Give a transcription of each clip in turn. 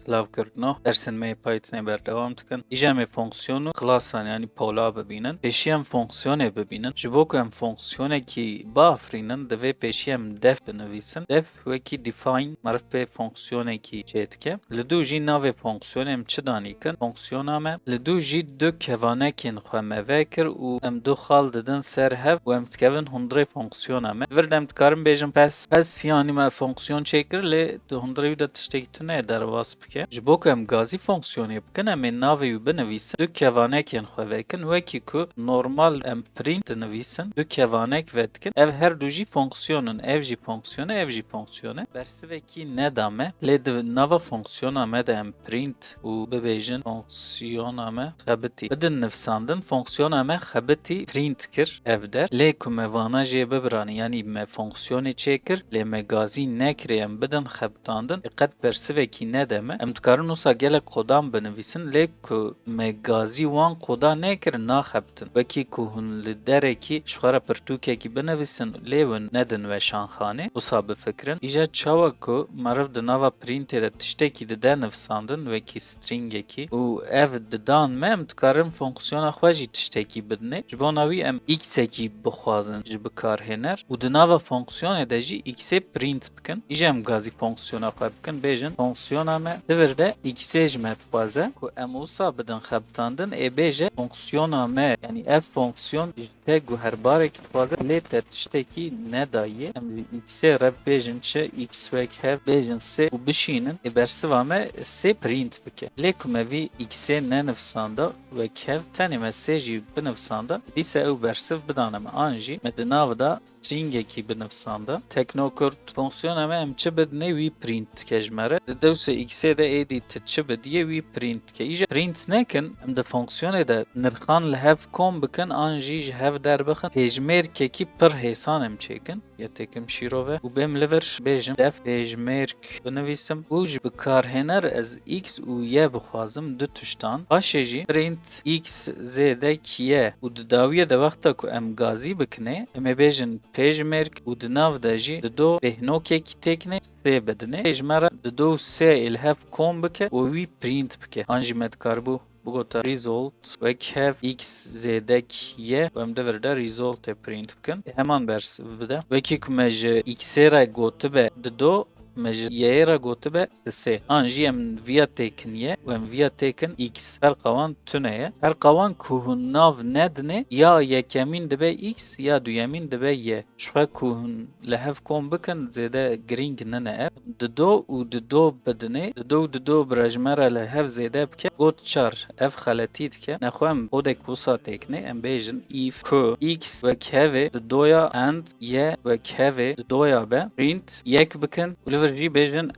سلااف کردنەوە دەرسنمەی پایتنێ بەردەوام بکەن ئیژەمێ فۆنکسیۆن و خلاسان ینی پۆلا ببینن پێشی ئەم فۆنکسیۆنێ ببینن ji bo ku em fonksiyonekî bafirînin divê pêşî em def binivîsin def wekî define meriv pê fonksiyonekî çê dike li dû jî navê fonksiyonê em çi danîkin fonksiyona me li dû jî du kevanekên xwe me vekir û em du xal didin ser hev û em dikevin hundirê fonksiyona me vir em dikarin bêjin pes yanî me fonksiyon çêkir lê di hundirê wî de tiştekî tune derbas bike ji bo ku em gazî fonksiyonê bikin em ê navê wî binivîsin du kevanekên xwe vekin wekî ku normal em print dinivîsin du kevanek ve dikin ev her du jî fonksiyonun ev jî fonksiyonu ev jî fonksiyonu bersivekî neda me lê di nava fonksiyona me de em print û bibêjin fonksiyona me xebitî bidin nivîsandin fonksiyona me xebitî print kir ev der lê ku me vana jê bibiranî yanî me fonksiyonê çêkir lê me gazî nekirê em bidin xebitandin qet bersivekî nede me em dikarin wisa gelek kodan binivîsin lê ku me gazî wan koda nekirin naxebitin wekî ku hûn li derekî ji xwe re pirtûkekî binivîsin lê win nedin weşanxanê wisa bifikirin îja çawa ku meriv di nava printê de tiştekî dide nivîsandin wekî stringekî û ev didan me em dikarin fonksiyona xwe jî tiştekî bidinê ji bo navî em x'ekî bixwazin ji bikarhêner û di nava fonksiyonê de jî x'ê print bikin îja em gazî fonksiyona xwe bikin bêjin fonksiyona me divir de x'ê ji me dixwaze ku em wisa bidin xebitandin ê bêje fonksiyona me yanî ev fonksiyon ji te guherbarekî dixwaze lê te tiştekî nedaye em ji x'ê re bêjin çi x wek hev bêjin sê û bişînin ê bersiva me sê print bike lê ku me vî x'ê nenivîsanda wek hev tenê me sê jî binivîsanda dîsa ew bersiv bidane me an jî me di nav da stringekî binivîsanda teknokurt fonksiyona me em çi bidinê wî print dike ji me re di dewsa x'ê de êdî tu çi bidiye wî print dike îja print nekin em di fonksiyonê de nirxan li hev kom bikin an jî ji hev derbixin pêjmêrkekî pir hêsan em çêkin ya tekim şîrove û bêm li vir bêjim def pêjmêrk binivîsim û ji bikarhêner ez x û y bixwazim du tiştan paşê jî print x zêdek y û di dawiyê de wexta ku em gazî bikinê em ê bêjin pêjmêrk û di nav de jî di do pêhnokekî têkine sê bidinê ji me re di do sê ê li hev kom bike û wî print bike an jî me dikarbû bigota result wek hev x zêdek y û em divir de result print bikin heman bersiv bide wekî ku me ji x'ê re gotibe di do me ji y'ê re gotibe sê an jî em viya têkin ye û em viya têkin x her qawan tune ye her qawan ku hûn nav nedinê ya yekemîn dibe x ya duyemîn dibe y ji xwe ku hûn li hev kom bikin zêde girîng nine ev di do û di do bidinê di do birejmera li hev zêde bike got çar ev xeletî dike nexwe em odek wisa têkinê em bêjin if ku x wek hevê di doya and y wek hevê di doya be print yek bikin û li vir jî bêjin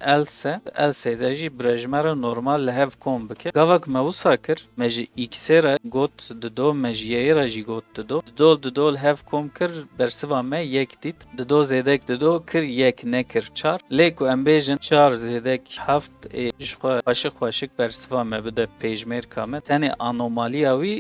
else de jî birejmera normal li hev kom bike gavek me wisa kir me ji x'ê re got di do me ji y'ê re jî got di do li hev kom kir bersiva me yek dît di do zêdek di do kir yek nekir çar lê ku em bêjin çar zêdek heft ê ji xwe xweşik bersiva me bide pêjmêrka me tenê anomaliya wî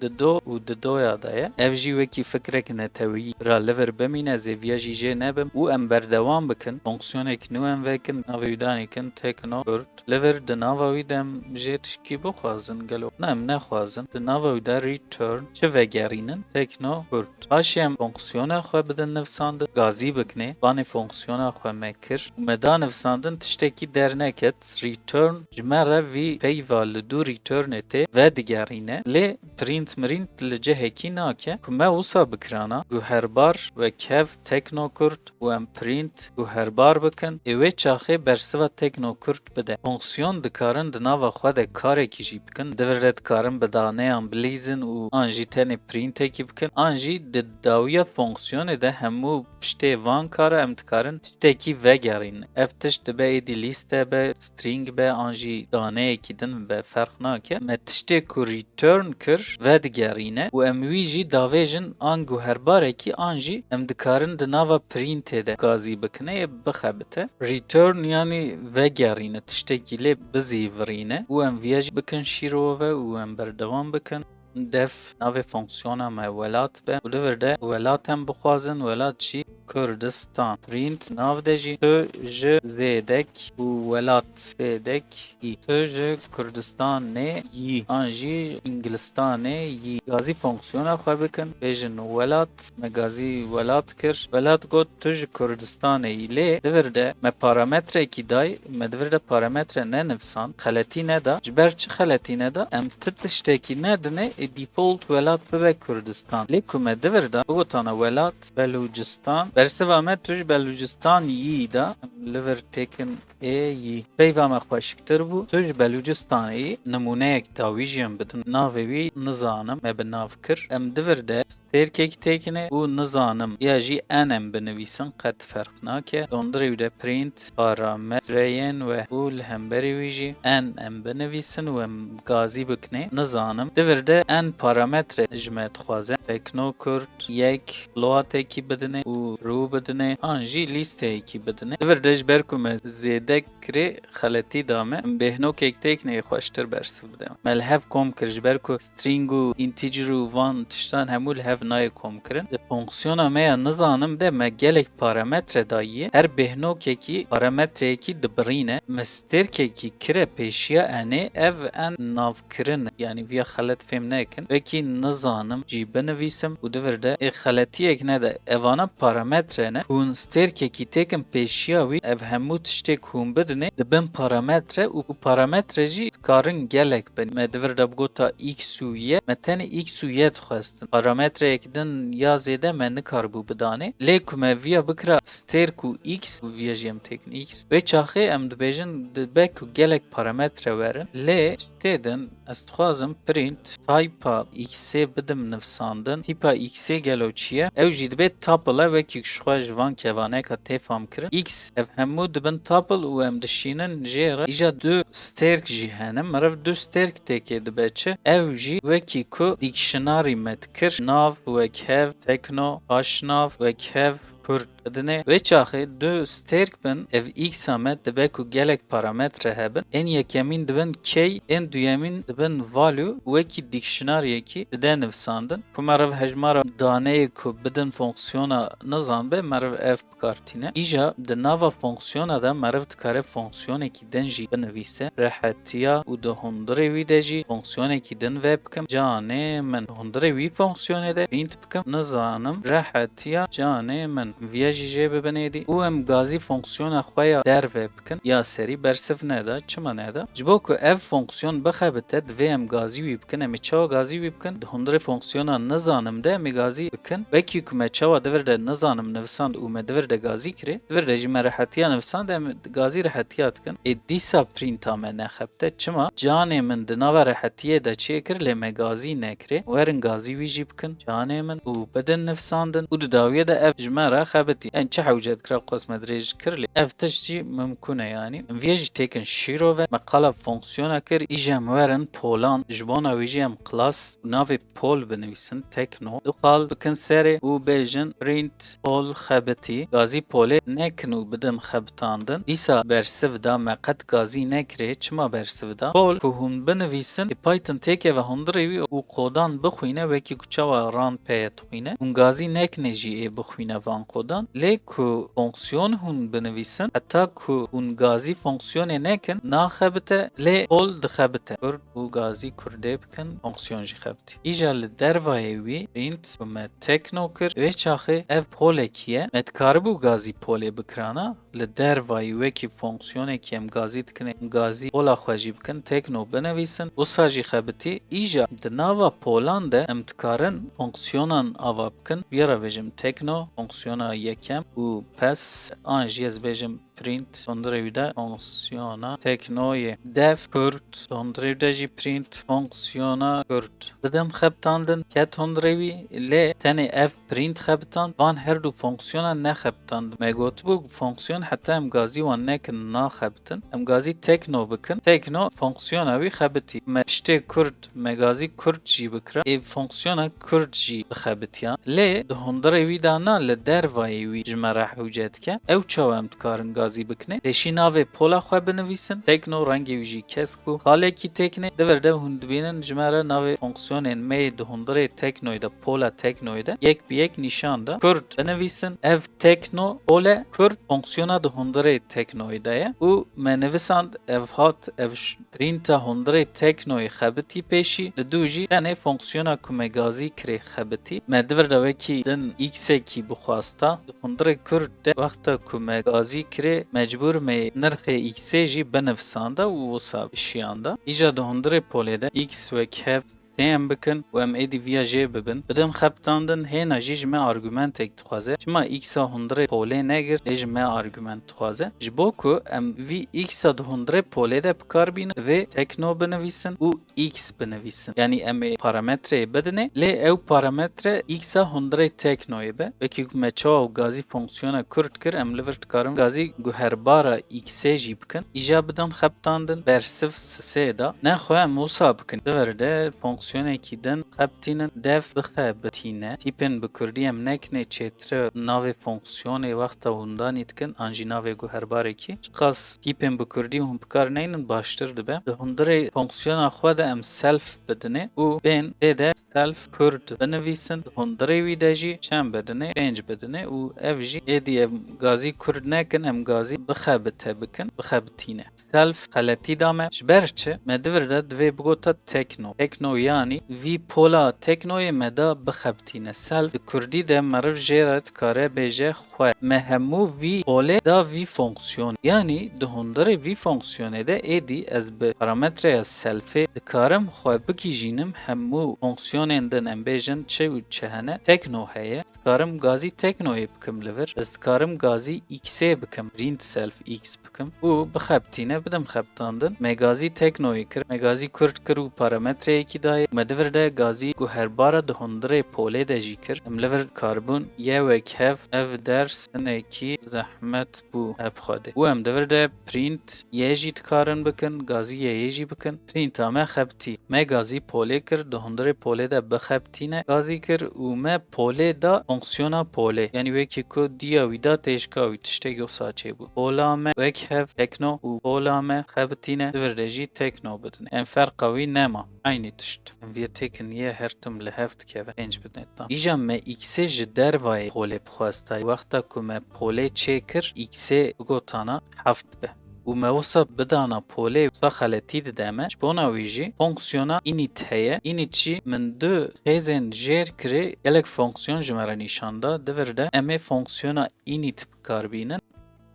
di do û di doya da ye ev jî wekî fikrek netewî ra li vir bimîne zêviya jî jê nebim û em berdewam bikin fonksiyonek nû em vekin navê wî danîkin teknokurt li vir di nava wî de em jê tişkî bixwazin gelo ne em nexwazin di nava wî de return çi vegerînin teknokurt paşê em fonksiyona xwe bidin nivîsandin gazî bikinê vanê fonksiyona xwe me kir û me da nivîsandin tiştekî derneket return ji me re vî peyva li dû returnê tê vedigerîne lê print mirînt li cihekî nake ku me wisa bikirana guherbar wek hev teknokurt û em print guherbar bikin ê wê çaxê bersiva teknokurt bide fonksiyon dikarin di nava xwe de karekî jî bikin divir de dikarin bi daneyan bilîzin û an jî tenê printekî bikin an jî di dawiya fonksiyonê de hemû piştê van kare em dikarin tiştekî vegerînin ev tişt dibe êdî lîste be string be an jî daneyekî din be ferq nake me tiştê ku return kir vedigerîne û em wî jî davêjin an guherbarekî an jî em dikarin di nava printê de gazî bikine ê bixebite return yanî vegerîne tiştekî lê bizîvirîne û em viya jî bikin şîrove û em berdewam bikin def navê fonksiyona me welat be û li vir de welat em bixwazin welat jî Kurdistan. Print nav de jî tu ji zêdek û welat zêdek yî. Tu ji Kurdistanê yî. An jî Ingilistanê yî. Gazî fonksiyona xwe bikin. Bêjin welat me gazî welat kir. Welat got tu ji Kurdistanê yî. Lê divir de me parametrekî day, me divir de parametre nenivîsan. Xeletî neda. Ji ber çi xeletî neda? Em ti tiştekî nedine default welat bibe Kurdistan. Lê ku me divir da bigotana welat Belucistan. Bersiva me tu ji Belucistan yî da li vir têkin yî. Peyva me xweşiktir bû. Tu ji Belucistanê nimuneyek dawî jî em bidin. Navê wî nizanim me bi nav kir. Em divir de stêrkekî têkine û nizanim ya jî n em binivîsin qet ferq nake. Dondirê wî de print parametreyên we û li hemberî wî jî n em binivîsin û em gazî bikine. Nizanim divir de n parametre ji me dixwaze. Teknokurd yek loatekî bidine û rû bidine. An jî lîsteyekî bidine. Divir de ji ber ku me zêdek kirê xeletî da me bêhnokek têkneyê xweştir bersiv bide. Me li hev kom kir ji ber ku string û integer û van tiştan hemû li hev nayê kom kirin. Di fonksiyona me ya nizanim de me gelek parametre dayiye. Her bêhnokekî parametreyekî dibirîne. Me stêrkekî kire pêşiya n'ê ev n navkirin yani viya xelet fêm nekin. Vekî nizanim jî binivîsim û divir de xeletiyek ne de evana parametre ne hûn stêrkekî têkin pêşiya wî ev hemû tiştê ku hûn bidine dibin parametre û parametre jî dikarin gelek bin. Me divir de bigota x û y me tenê x û y dixwestin. Parametreyek din ya zêde me nikarbû bidane. Lê ku me viya bikira stêr ku x û viya jî em têkin x. Vê çaxê em dibêjin dibe ku gelek parametre werin. Lê tê din ez dixwazim print typa x'ê bidim nivîsandin. Tipa x'ê gelo çi ye? Ew jî dibe tuple vekî ji xwe ji van kevaneka tê fam kirin. X ev hemû dibin tuple û em dişînin jê re îja du stêrk jî hene. Meriv du stêrk têkê dibe çi? Ew jî wekî ku dictionary me dikir. Nav wek hev, tekno, aşnav wek hev, Kurd bidine. Vê çaxê du stêrk bin ev x me dibe ku gelek parametre hebin. En yekemîn dibin key, en duyemîn dibin value wekî dictionaryekî dide nivîsandin. Ku meriv hejmara daneyê ku bidin fonksiyona nizanbe meriv ev bikartîne. Îja di nava fonksiyona de meriv dikare fonksiyonekî din jî binivîse. Rehetiya û di hundirê wî de jî fonksiyonekî din vê bikim. Canê min hundirê wî fonksiyonê de print bikim. Nizanim rehetiya canê min viya jî jê bibinêdî û em gazî fonksiyona xwe ya derve bikin ya serî bersiv neda çima neda ji bo ku ev fonksiyon bixebite divê em gazî wî bikin em ê çawa gazî wî bikin di hundirê fonksiyona nizanim de em ê gazî bikin vekî ku me çawa divir de nizanim nivîsand û me divir de gazî kirê divir de jî me rehetiya nivîsand em gazî rehetiya dikin ê dîsa printa me nexebite çima canê min di nava rehetiyê de çê kir lê me gazî nekirê werin gazî wî jî bikin canê min û bidin nivîsandin û di dawiye de ev ji me re xebitî en çi hewcet kira qas me dirêj kir lê ev tişt jî mimkûn e yanî vê jî têkin şîrove me qala fonksiyona kir îje em werin polan ji bona wî jî em klas navê pol binivîsin tekno dixwal bikin serê û bêjin print pol xebitî gazî polê nekin û bidin xebitandin dîsa bersiv da me qet gazî nekirê çima bersiv da pol ku hûn binivîsin Python têke ve hundirê wî û kodan bixwîne wekî ku çawa ran pê dixwîne hûn gazî nekine jî ê bixwîne van kodan lê ku fonksiyon hûn binivîsin heta ku hûn gazî fonksiyonê nekin naxebite lê pol dixebite kurd û gazî kurdê bikin fonksiyon jî xebitî îja li dervayê wî print ku me tekno kir vê çaxê ev polekî ye me dikaribû gazî polê bikirana li dervayê wekî fonksiyonekî em gazî dikine gazî pola xwe jî bikin tekno binivîsin wisa jî xebitî îja di nava polan de em dikarin fonksiyonan ava bikin vê re bêjim tekno fonksiyona yekem û pes an jî ez bêjim print hundirê wî de fonksiyona teknoyê dev kurd hundirê wî de jî print fonksiyona kurd bidim xebitandin ket hundirê wî lê tenê ev print xebitand van her du fonksiyona nexebitandin me gotibû fonksiyon heta em gazî wan nekin naxebitin em gazî tekno bikin tekno fonksiyona wî xebitî me tiştê kurd me gazî kurd jî bikira ê fonksiyona kurd jî bixebitiya lê di hundirê wî de na li dervayê wî ji me re hewce dike ew çawa em dikarin gazî gazî bikine pêşî navê pola xwe binivîsin tekno rengê wî jî kesk bû halekî têkine divir de hûn dibînin ji me re navê fonksiyonên me di hundirê teknoyê de pola teknoyê de yek bi yek nîşan da Kurd binivîsin ev tekno pole Kurd fonksiyona di hundirê teknoyê de ye û me nivisand ev hat ev printa hundirê teknoyê xebitî pêşî li dû jî tenê fonksiyona ku me gazî kirê xebitî me divir de wekî din x'ekî bixwasta di hundirê Kurd de wexta ku me gazî kirê mecbûr me nirxê x'ê jî binivisanda û wisa bişiyanda îja di hundirê polê de x wek hev em bikin û em êdî viya jê bibin bidin xebitandin hêna jî ji me argumentek dixwaze çima x a hundirê polê negir lê ji me argument dixwaze ji bo ku em vî x a di hundirê polê de bikar bînin vê tekno binivîsin û x binivîsin yanî em ê parametreyê bidinê lê ew parametre x a hundirê teknoyê be wekî ku me çawa û gazî fonksiyona Kurd kir em li vir dikarin gazî guherbara x'ê jî bikin îja bidin xebitandin bersif sisê da nexwe em wisa bikin divir de fonksiyonekî din xebitînin dev bixebitîne tîpên bi Kurdî em nekine çêtir navê fonksiyonê wexta hûn danî dikin an jî navê guherbarekî qas tîpên bi Kurdî hûn bikarineynin baştir dibe di hundirê fonksiyona xwe de em self bidinê û bên tê de self Kurd binivîsin di hundirê wî de jî çend bidinê 5 bidinê û ev jî êdî em gazî Kurd nekin em gazî bixebite bikin bixebitîne self xeletî da me ji ber çi me divir de divê bigota tekno tekno yani vî pola teknoyê me da bixebitîne self di Kurdî de meriv jê re dikare bêje xwe me hemû vî polê da vî fonksiyon yani di hundirê vî fonksiyonê de êdî ez bi parametreya selfê dikarim xwe bikîjînim hemû fonksiyonên din em bêjin çi û çi hene tekno heye dikarim gazî teknoyê bikim li vir ez dikarim gazî x'ê bikim print self x bikim û bixebitîne bidim xebitandin me gazî teknoyê kir me gazî Kurd kir û parametreyekî daye me divir de gazî guherbara di hundirê polê de jî kir em li vir karbûn ye wek hev ev ders hinekî zehmet bû ev xwedê û em divir de print yê jî dikarin bikin gazî yê jî bikin printa me xebitî me gazî polê kir di hundirê polê de bixebitîne gazî kir û me polê da fonksiyona polê yani wekî ku diya wî da têşka wî tiştekî wisa çêbû pola me wek hev tekno û pola me xebitîne divir de jî tekno bidin em ferqa wî nema aynî tişt em vê tekin yê her tim li hev dikeve 5 bidin tam îja me x'ê ji dervayê polê bixwastayê wexta ku me polê çê kir x'ê bigotana heft be û me wisa bidana polê wisa xeletî dide me ji bona wî jî fonksiyona init heye init jî min du xêzên jêr kirê gelek fonksiyon ji me re nîşan da divir de em ê fonksiyona init bikarbînin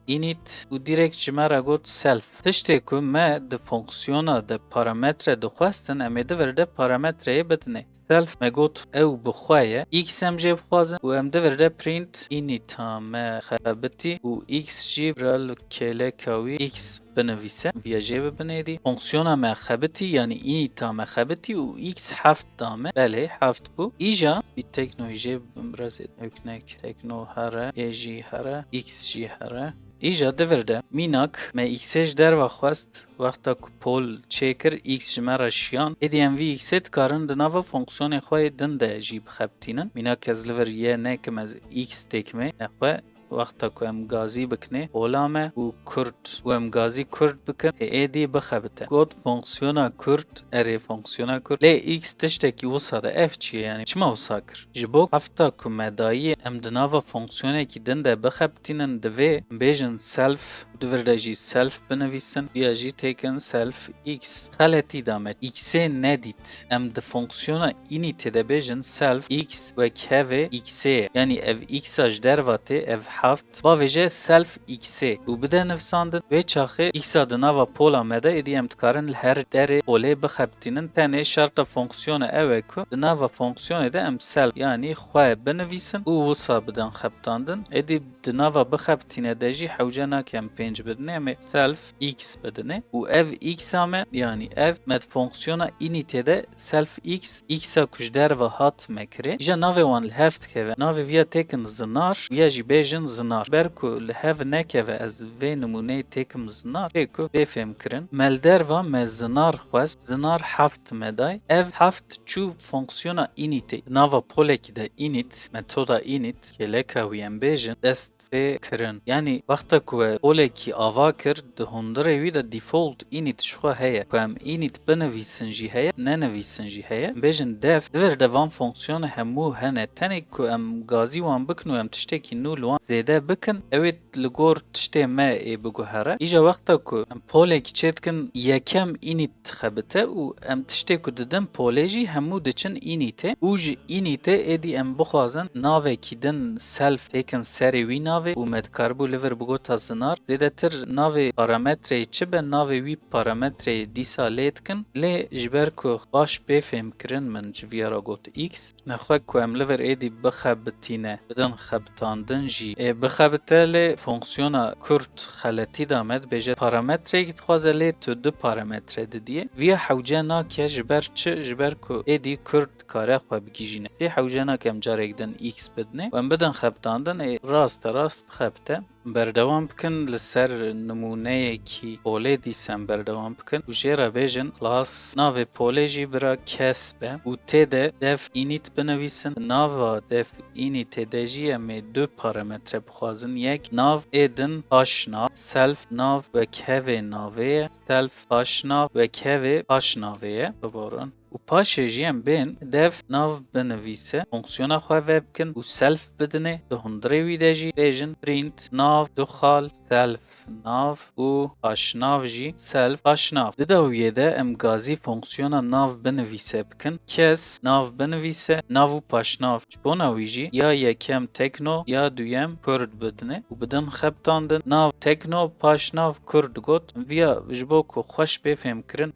init û direkt ji me re got self tiştê ku me di fonksiyona de parametre dixwestin em ê divir de parametreyê bidinê self me got ew bi xwe ye x em jê bixwazin û em divir de print inîta me xebitî û x jî rel kêleka wî x binivîse viya jê bibinêdî fonksiyona me xebitî yani inîta me xebitî û x heft da me belê heft bû îja bir tekno jê biraz hüknek tekno here yê jî here x jî here îja divir de mînak me x'ê ji derve xwest wexta ku pol çêkir x ji me re şiyan êdî em vî x'ê dikarin di nava fonksiyonê xwe din de jî bixebitînin mînak ez li vir yê nekim ez x têkmê nexwe wexta ku em gazî bikinê pola me û Kurd û em gazî Kurd bikin êdî bixebite got fonksiyona Kurd erê fonksiyona Kurd lê x tiştekî wisa de ev çi ye yani çima wisa kir ji bo hefta ku me dayî em di nava fonksiyonekî din de bixebitînin divê bêjin self divir de jî self binivîsin ya jî têkin self x xeletî da me x'ê nedît em di fonksiyona inîtê de bêjin self x wek hevê x'ê yani ev x a ji derva tê ev heft bavêje self x'ê û bide nivîsandin vê çaxê x a di nava pola me de êdî em dikarin li her derê polê bixebitînin tenê şerta fonksiyona ew e ku di nava fonksiyonê de em self yani xwe binivîsin û wisa bidin xebitandin êdî di nava bixebitîne de jî hewce nake em 5 bidinê em ê self x bidinê û ev x a me yani ev me fonksiyona inîtê de self x x a ku ji derve hat me kirê îja navê wan li hev dikeve navê viya têkin zinar viya jî bêjin zinar ber ku li hev nekeve ez vê nimûneyê têkim zinar pê ku vê fêm kirin me li derva me zinar xwest zinar heft me day ev heft çû fonksiyona inîtê nava polekî de init metoda init geleka wî em bêjin dest vê kirin. Yani vexta ku we polekî ava kir di hundirê wî de default init ji xwe heye. Ku em init binivîsin jî heye, nenivîsin jî heye. Bêjin def divir de van fonksiyona hemû hene. Tenê ku em gazî wan bikin û em tiştekî nû li wan zêde bikin, ew ê li gor tiştê me ê biguhere. Îja wexta ku em polekî çê dikin yekem init dixebite û em tiştê ku didin polê jî hemû diçin inîtê û ji inîtê êdî em bixwazin navekî din self têkin serê wî navê û me dikarbû li vir bigota zinar zêdetir navê parametreyê çi be navê wî parametreyê dîsa lê dikin lê ji ber ku baş pêfêmkirin min ji vîya got x nexwe ku em li vir êdî bixebitîne bidin xebitandin jî bixebite lê fonksiyona kurt xeletî da me dibêje parametreyekî dixwaze lê tu du parametre didiye vîya hewce nake ji ber çi ji ber ku êdî kurt dikare xwe bigîjîne sê hewce nake em carek din x bidine û em bidin xebitandin rast bixebite berdewam bikin li ser nimuneyekî polê dîsem berdewam bikin û jê re bêjin klas navê polê jî bira kes be û tê de def inît binivîsin nava def inîtê de jî em ê du parametre bixwazin yek nav ê din paşnav self nav wekhevê navê ye self paşnav wekhevê paşnavê ye biborin û paşê jî em bên dev nav binivîse fonksiyona xwe ve bikin û self bidine di hundirê wî de jî bêjin print nav duxal self nav û paşnav jî self paşnav. Di dawiyê de em gazî fonksiyona nav binivîse bikin kes nav binivîse nav û paşnav ji bona wî jî ya yekem tekno ya duyem kurd bidine û bidin xebitandin nav tekno paşnav kurd got vîya ji bo ku xweş pêfêmkirin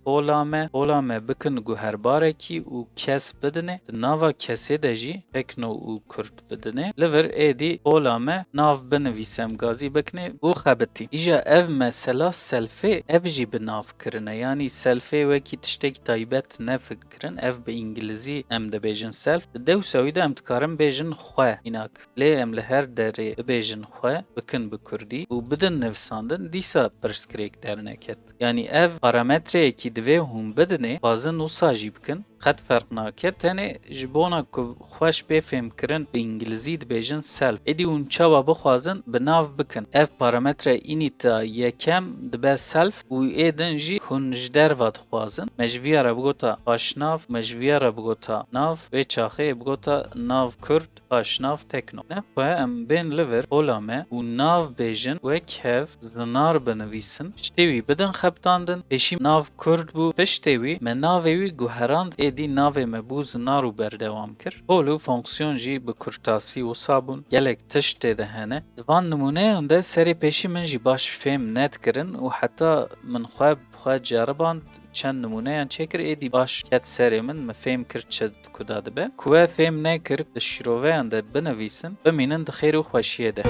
pola me bikin guherbarekî û kes bidine di nava kesê de jî tekno û kurd bidine li vir êdî pola me nav binivîse em gazî bikine û xebitî. İja ev mesela selfê ev jî bi nav kirine yani selfê wekî tiştekî taybet nefikirin ev bi İngilîzî em dibêjin self di dewsa wî de em dikarin bêjin xwe înak lê em li her derê bibêjin xwe bikin bi Kurdî û bidin nivîsandin dîsa pirskirêk derneket. Yani ev parametreyekî divê hûn bidine bazin wisa jî bikin qet ferq nake tenê ji bona ku xweş pêfêmkirin bi İngilîzî dibêjin self êdî hûn çawa bixwazin bi nav bikin ev parametre înîta yekem dibe self û êdin jî hûn ji derva dixwazin me ji vîya re bigota paşnav me ji vîya re bigota nav vê çaxeyê bigota nav kurd paşnav tekno nexwe em bên li vir pola me û nav bêjin wekhev zinar binivîsin piştê wî bidin xebitandin pêşî nav kurd bû piştê wî me navê wî guherand êdî navê me bû zinar û berdewam kir pol û fonksiyon jî bi kurtasî wisa bûn gelek tiştê de hene di van numuneyan de serê pêşî min jî baş fêm nedkirin û heta min xwe ceriband çend numuneyan çêkir êdî baş ket serê min me fêm kir çi kuda dibe ku we fêm nekir di şîroveyan de binivîsin bimînin di xêr û xweşiyê de.